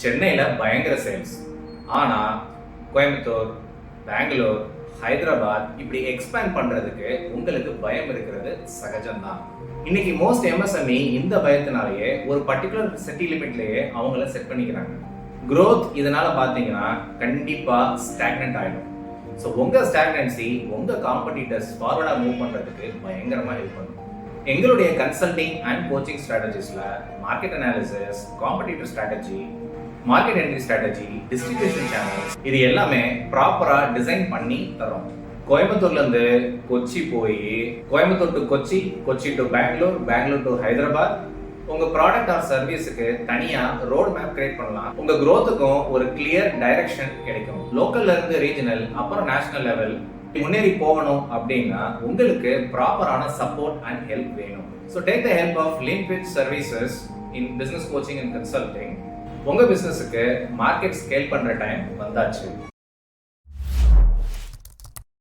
சென்னையில் பயங்கர சேல்ஸ். ஆனால் கோயம்புத்தூர், பெங்களூர், ஹைதராபாத் இப்படி எக்ஸ்பேண்ட் பண்ணுறதுக்கு உங்களுக்கு பயம் இருக்கிறது சகஜம்தான். இன்னைக்கு மோஸ்ட் எம்எஸ்எம்இ இந்த பயத்தினாலேயே ஒரு பர்டிகுலர் சிட்டி லிமிட்லேயே அவங்கள செட் பண்ணிக்கிறாங்க. க்ரோத் இதனால பார்த்தீங்கன்னா கண்டிப்பாக ஸ்டாக்னன்ட் ஆகிடும். ஸோ உங்கள் ஸ்டாக்னன்சி உங்கள் காம்படிட்டர்ஸ் ஃபார்வர்டாக மூவ் பண்ணுறதுக்கு பயங்கரமாக ஹெல்ப் பண்ணும். எங்களுடைய கன்சல்டிங் அண்ட் கோச்சிங் ஸ்ட்ராட்டஜிஸில் market analysis, competitor strategy, market entry strategy, distribution channels இது எல்லாமே ப்ராப்பராக டிசைன் பண்ணி தரோம். கோயம்புத்தூர்லேருந்து கொச்சி போய் Coimbatore to Kochi, Kochi to Bangalore, Bangalore to Hyderabad உங்கள் ப்ராடக்ட் ஆர் சர்வீஸுக்கு தனியாக ரோட் மேப் கிரியேட் பண்ணலாம். உங்கள் க்ரோத்துக்கும் ஒரு கிளியர் டைரக்ஷன் கிடைக்கும். லோக்கல்ல இருந்து ரீஜனல் அப்புறம் நேஷனல் லெவல் முன்னேறி போகணும் அப்படின்னா உங்களுக்கு ப்ராப்பரான சப்போர்ட் அண்ட் ஹெல்ப் வேணும். So take the help of Linkwit services in business coaching and consulting. உங்கள் பிஸ்னஸுக்கு மார்க்கெட் ஸ்கேல் பண்ணுற டைம் வந்தாச்சு.